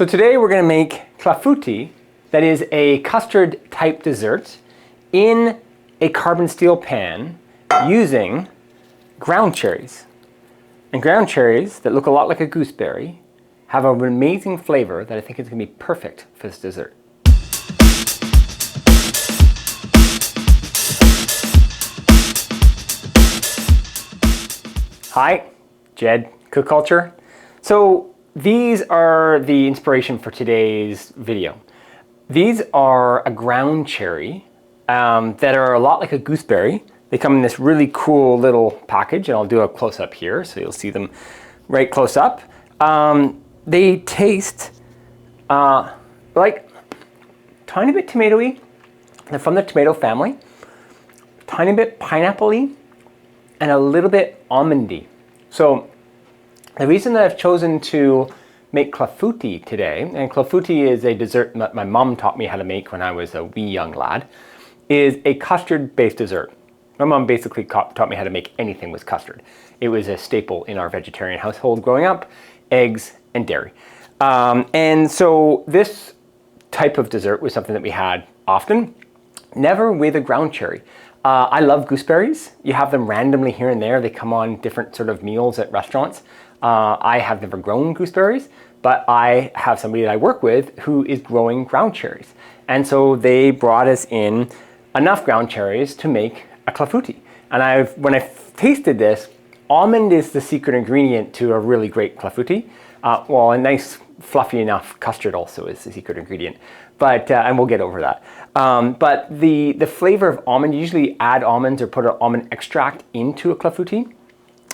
So today we're going to make clafoutis, that is a custard type dessert, in a carbon steel pan using ground cherries. And ground cherries that look a lot like a gooseberry have an amazing flavor that I think is going to be perfect for this dessert. Hi, Jed, Cook Culture. So these are the inspiration for today's video. These are a ground cherry that are a lot like a gooseberry. They come in this really cool little package, and I'll do a close-up here so you'll see them right close up. They taste like tiny bit tomatoey. They're from the tomato family, tiny bit pineapple-y, and a little bit almondy. So the reason that I've chosen to make clafoutis today, and clafoutis is a dessert that my mom taught me how to make when I was a wee young lad, is a custard-based dessert. My mom basically taught me how to make anything with custard. It was a staple in our vegetarian household growing up, eggs and dairy. And so this type of dessert was something that we had often, never with a ground cherry. I love gooseberries. You have them randomly here and there. They come on different sort of meals at restaurants. I have never grown gooseberries, but I have somebody that I work with who is growing ground cherries. And so they brought us in enough ground cherries to make a clafoutis. And when I tasted this, almond is the secret ingredient to a really great clafoutis. Well, a nice fluffy enough custard also is the secret ingredient. But, and we'll get over that. But the flavor of almond, you usually add almonds or put an almond extract into a clafoutis.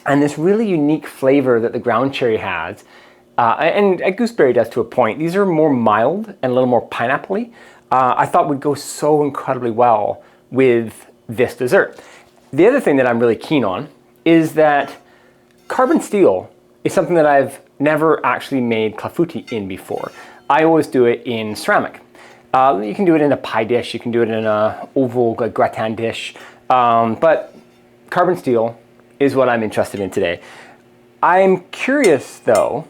And this really unique flavor that the ground cherry has, and a gooseberry does to a point, these are more mild and a little more pineapple-y, I thought would go so incredibly well with this dessert. The other thing that I'm really keen on is that carbon steel is something that I've never actually made clafoutis in before. I always do it in ceramic. You can do it in a pie dish, you can do it in an oval gratin dish, but carbon steel is what I'm interested in today. I'm curious though,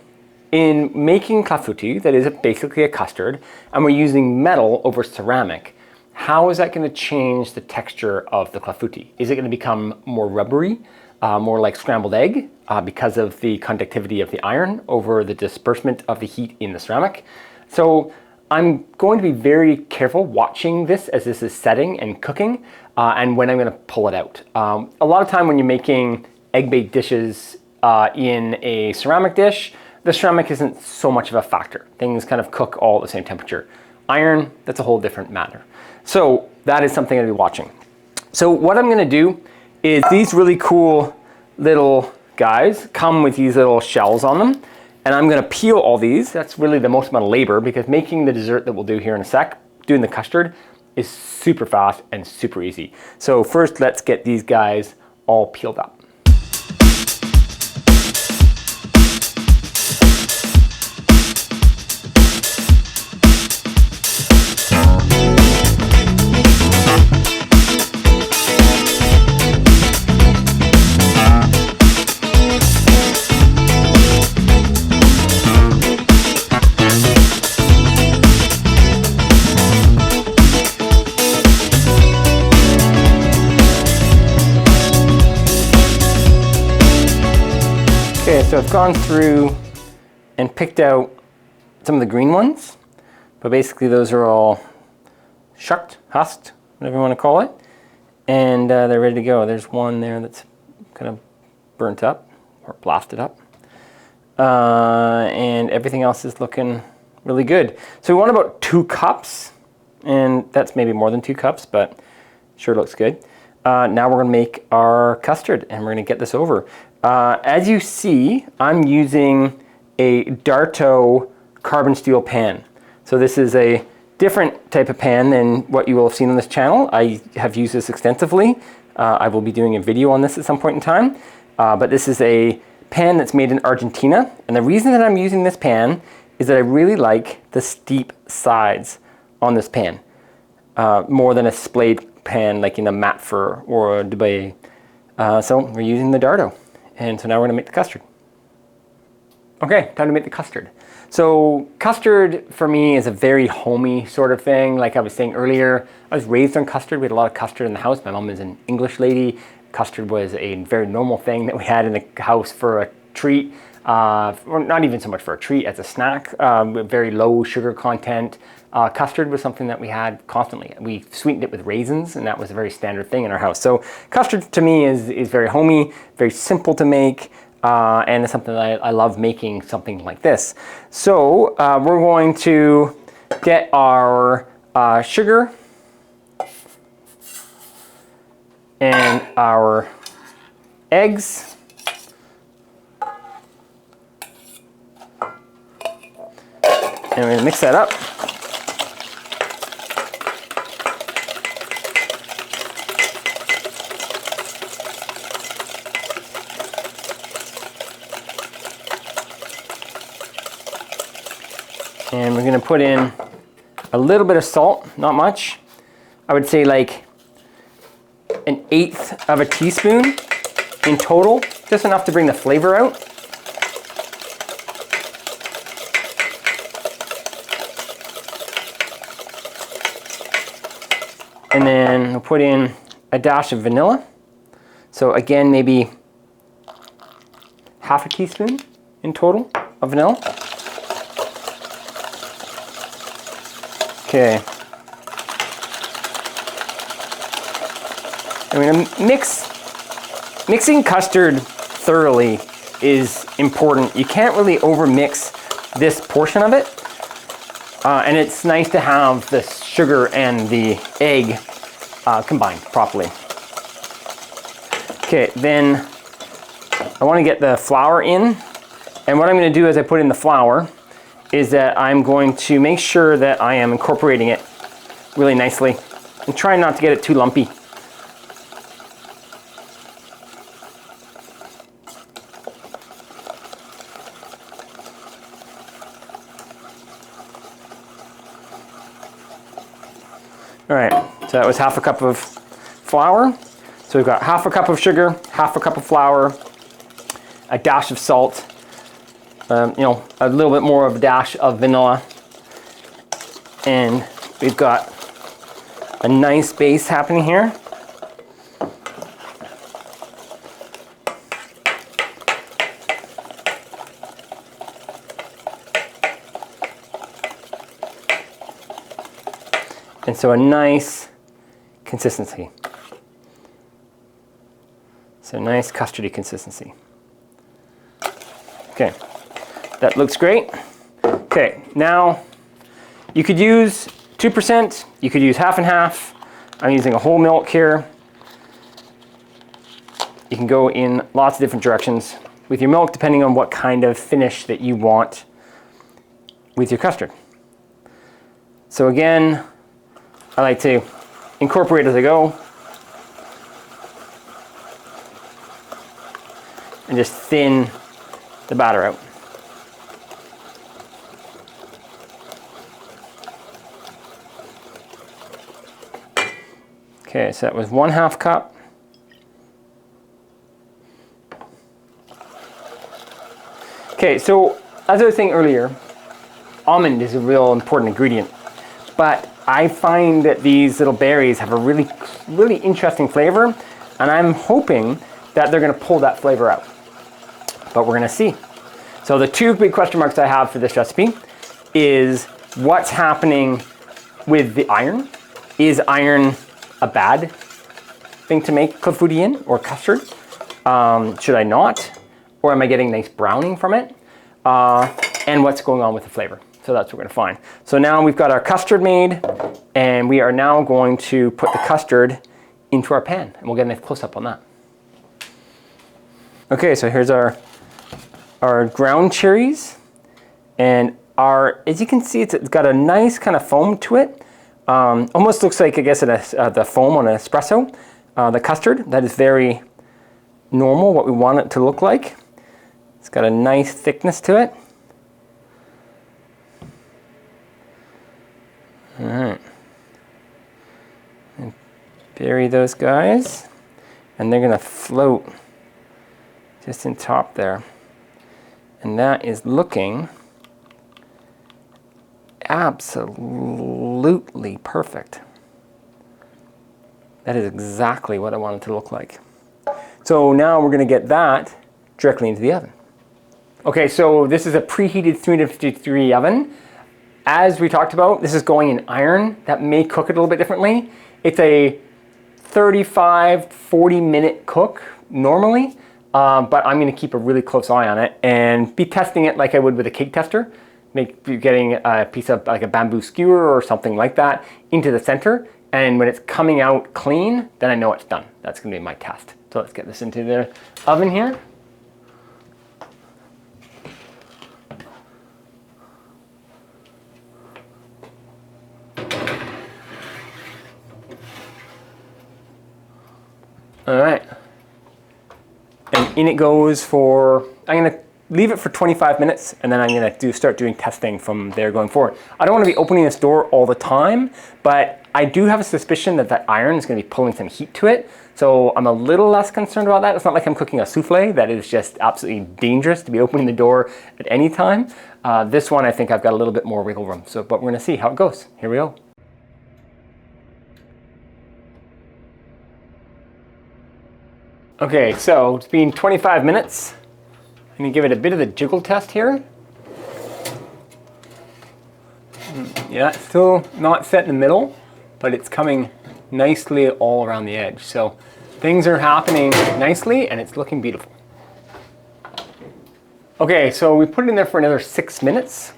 in making clafoutis, that is basically a custard, and we're using metal over ceramic, how is that going to change the texture of the clafoutis? Is it going to become more rubbery, more like scrambled egg because of the conductivity of the iron over the disbursement of the heat in the ceramic? So I'm going to be very careful watching this as this is setting and cooking and when I'm going to pull it out. A lot of time when you're making egg-baked dishes in a ceramic dish, the ceramic isn't so much of a factor. Things kind of cook all at the same temperature. Iron, that's a whole different matter. So that is something I'll be watching. So what I'm going to do is these really cool little guys come with these little shells on them. And I'm going to peel all these. That's really the most amount of labor because making the dessert that we'll do here in a sec, doing the custard, is super fast and super easy. So first let's get these guys all peeled up. Okay, so I've gone through and picked out some of the green ones, but basically those are all shucked, husked, whatever you want to call it, and they're ready to go. There's one there that's kind of burnt up or blasted up, and everything else is looking really good. So we want about 2 cups, and that's maybe more than 2 cups, but sure looks good. Now we're going to make our custard, and we're going to get this over. As you see, I'm using a Darto carbon steel pan. So this is a different type of pan than what you will have seen on this channel. I have used this extensively. I will be doing a video on this at some point in time. But this is a pan that's made in Argentina. And the reason that I'm using this pan is that I really like the steep sides on this pan. More than a splayed pan like in a Matfur or a Dubai. So we're using the Darto. And so now we're going to make the custard. Okay, time to make the custard. So custard for me is a very homey sort of thing. Like I was saying earlier, I was raised on custard. We had a lot of custard in the house. My mom is an English lady. Custard was a very normal thing that we had in the house for a treat, or not even so much for a treat, as a snack, with very low sugar content. Custard was something that we had constantly. We sweetened it with raisins, and that was a very standard thing in our house. So custard to me is very homey, very simple to make, and it's something that I love making something like this. So we're going to get our sugar and our eggs. And we're going to mix that up. And we're going to put in a little bit of salt, not much. I would say like 1/8 of a teaspoon in total, just enough to bring the flavor out. And then we'll put in a dash of vanilla. So again, maybe 1/2 teaspoon in total of vanilla. Okay. I'm going to mixing custard thoroughly is important. You can't really overmix this portion of it. And it's nice to have the sugar and the egg combined properly. Okay, then I want to get the flour in. And what I'm going to do as I put in the flour is that I'm going to make sure that I am incorporating it really nicely and try not to get it too lumpy. All right, so that was 1/2 cup of flour. So we've got 1/2 cup of sugar, 1/2 cup of flour, a dash of salt, a little bit more of a dash of vanilla. And we've got a nice base happening here. And so a nice consistency. So nice custardy consistency. Okay, that looks great. Okay, now you could use 2%, you could use 1/2 and 1/2. I'm using a whole milk here. You can go in lots of different directions with your milk depending on what kind of finish that you want with your custard. So again, I like to incorporate as I go and just thin the batter out. Okay, so that was 1/2 cup. Okay, so as I was saying earlier, almond is a real important ingredient, but I find that these little berries have a really interesting flavor, and I'm hoping that they're going to pull that flavor out. But we're going to see. So the two big question marks I have for this recipe is what's happening with the iron. Is iron a bad thing to make clafoutis in or custard? Should I not? Or am I getting nice browning from it? And what's going on with the flavor? So that's what we're going to find. So now we've got our custard made, and we are now going to put the custard into our pan, and we'll get a nice close-up on that. Okay, so here's our ground cherries, and as you can see, it's got a nice kind of foam to it. Almost looks like, I guess, the foam on an espresso. The custard, that is very normal, what we want it to look like. It's got a nice thickness to it. All right, and bury those guys, and they're gonna float just in top there. And that is looking absolutely perfect. That is exactly what I want it to look like. So now we're going to get that directly into the oven. Okay, so this is a preheated 350-degree oven. As we talked about, this is going in iron. That may cook it a little bit differently. It's a 35-40 minute cook normally, but I'm going to keep a really close eye on it and be testing it like I would with a cake tester. Be getting a piece of like a bamboo skewer or something like that into the center, and when it's coming out clean, then I know it's done. That's going to be my test. So let's get this into the oven here. All right, and in it goes for, I'm gonna leave it for 25 minutes, and then I'm gonna start doing testing from there going forward. I don't wanna be opening this door all the time, but I do have a suspicion that that iron is gonna be pulling some heat to it, so I'm a little less concerned about that. It's not like I'm cooking a souffle that is just absolutely dangerous to be opening the door at any time. This one, I think I've got a little bit more wiggle room, but we're gonna see how it goes. Here we go. Okay, so it's been 25 minutes. I'm gonna give it a bit of the jiggle test here. Yeah, it's still not set in the middle, but it's coming nicely all around the edge. So things are happening nicely and it's looking beautiful. Okay, so we put it in there for another 6 minutes.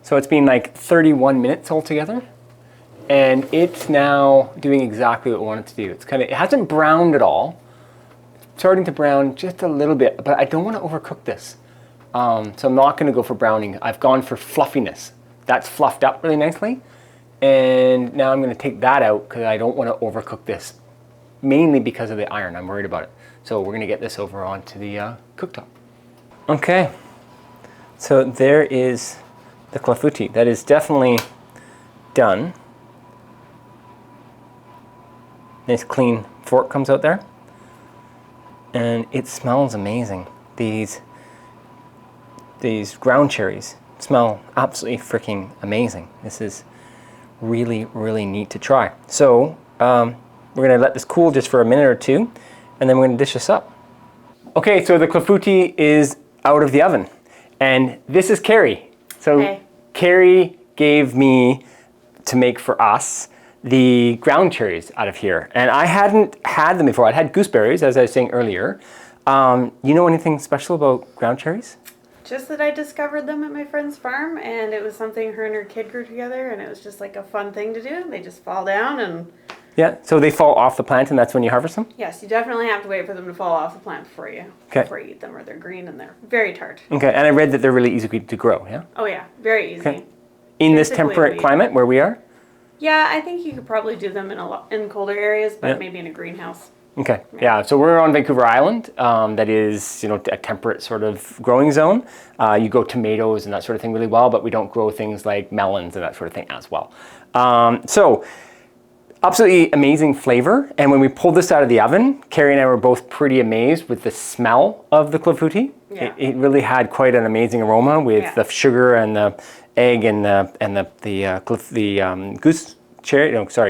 So it's been like 31 minutes altogether. And it's now doing exactly what we want it to do. It hasn't browned at all. Starting to brown just a little bit, but I don't want to overcook this. So I'm not going to go for browning. I've gone for fluffiness. That's fluffed up really nicely. And now I'm going to take that out because I don't want to overcook this, mainly because of the iron. I'm worried about it. So we're going to get this over onto the cooktop. Okay, so there is the clafouti. That is definitely done. Nice clean fork comes out there. And it smells amazing. These ground cherries smell absolutely freaking amazing. This is really, really neat to try. So we're gonna let this cool just for a minute or two, and then we're gonna dish this up. Okay, so the clafouti is out of the oven. And this is Carrie. So hey. Carrie gave me to make for us the ground cherries out of here. And I hadn't had them before. I'd had gooseberries, as I was saying earlier. You know anything special about ground cherries? Just that I discovered them at my friend's farm, and it was something her and her kid grew together, and it was just like a fun thing to do. They just fall down and... Yeah, so they fall off the plant and that's when you harvest them? Yes, you definitely have to wait for them to fall off the plant before you eat them, or they're green and they're very tart. Okay, and I read that they're really easy to grow, yeah? Oh yeah, very easy. Okay. In this temperate climate where we are? Yeah, I think you could probably do them in colder areas, but maybe in a greenhouse. Okay, yeah. So we're on Vancouver Island. That is, a temperate sort of growing zone. You grow tomatoes and that sort of thing really well, but we don't grow things like melons and that sort of thing as well. So absolutely amazing flavor. And when we pulled this out of the oven, Carrie and I were both pretty amazed with the smell of the clafouti. Yeah. It really had quite an amazing aroma with the sugar and the egg and the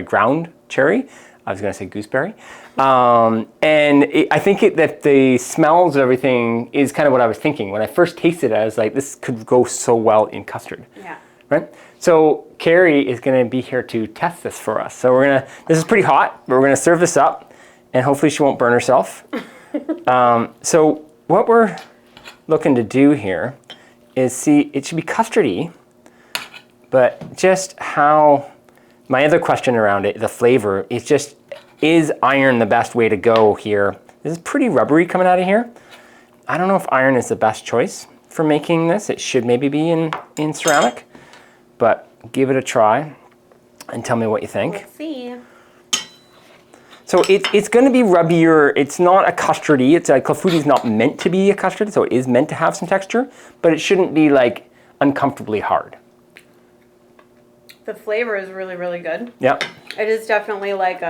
ground cherry. I was going to say gooseberry. I think that the smells of everything is kind of what I was thinking. When I first tasted it, I was like, this could go so well in custard. Yeah. Right? So Carrie is going to be here to test this for us. So this is pretty hot, but we're going to serve this up, and hopefully she won't burn herself. So what we're looking to do here is see, it should be custardy, but just how, my other question around it, the flavor, is iron the best way to go here? This is pretty rubbery coming out of here. I don't know if iron is the best choice for making this. It should maybe be in ceramic, but give it a try and tell me what you think. Let's see. So it's going to be rubbier. It's not a custardy. Clafouti is not meant to be a custard, so it is meant to have some texture, but it shouldn't be like uncomfortably hard. The flavor is really, really good. Yep. It is definitely like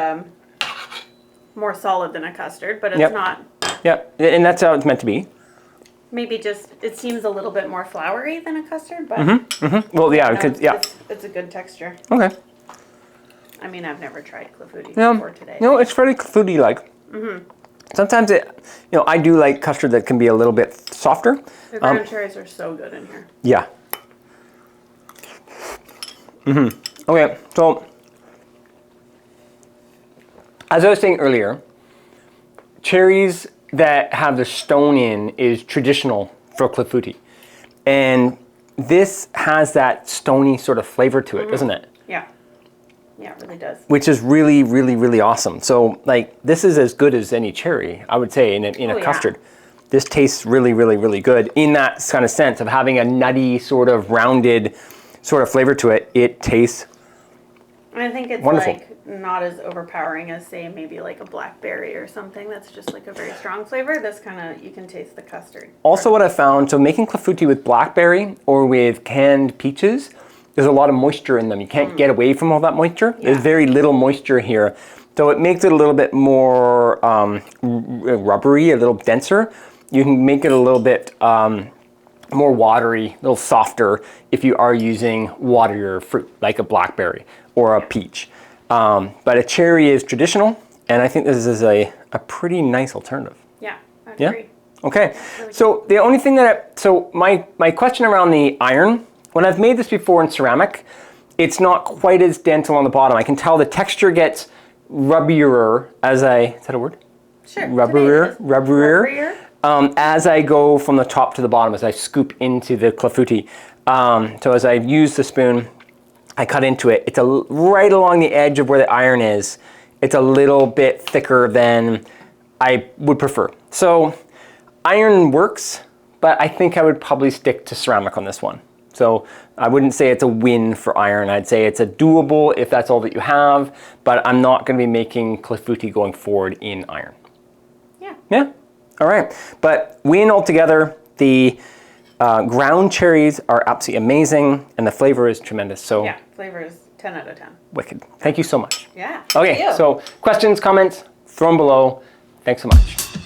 more solid than a custard, but it's not. Yeah, and that's how it's meant to be. Maybe just, it seems a little bit more floury than a custard, but... Well, yeah, It's a good texture. Okay. I mean, I've never tried clafouti Yeah. before today. You know, it's very clafouti-like. Sometimes I do like custard that can be a little bit softer. The ground cherries are so good in here. Yeah. Okay, so as I was saying earlier, cherries that have the stone in is traditional for clafouti. And this has that stony sort of flavor to it, doesn't it? Yeah. Yeah, it really does. Which is really, really, really awesome. So, like, this is as good as any cherry, I would say, in a custard. This tastes really, really, really good in that kind of sense of having a nutty, sort of rounded sort of flavor to it. It tastes And I think it's wonderful. like not as overpowering as, say, maybe like a blackberry or something that's just like a very strong flavor. This kind of, you can taste the custard. Also what I found, so making clafouti with blackberry or with canned peaches, there's a lot of moisture in them. You can't get away from all that moisture. There's very little moisture here. So it makes it a little bit more rubbery, a little denser. You can make it a little bit more watery, a little softer if you are using waterier fruit, like a blackberry or a peach. But a cherry is traditional, and I think this is a pretty nice alternative. Yeah, I agree. Okay, so the only thing that, my question around the iron, when I've made this before in ceramic, it's not quite as dental on the bottom. I can tell the texture gets rubbier as is that a word? Sure. Rubberier. As I go from the top to the bottom, as I scoop into the clafouti. So as I use the spoon, I cut into it. It's right along the edge of where the iron is. It's a little bit thicker than I would prefer. So iron works, but I think I would probably stick to ceramic on this one. So I wouldn't say it's a win for iron. I'd say it's a doable if that's all that you have, but I'm not going to be making clafouti going forward in iron. Yeah. All right. But win altogether, the ground cherries are absolutely amazing, and the flavor is tremendous. So yeah, flavor is 10 out of 10. Wicked. Thank you so much. Yeah. Okay. So questions, comments, throw them below. Thanks so much.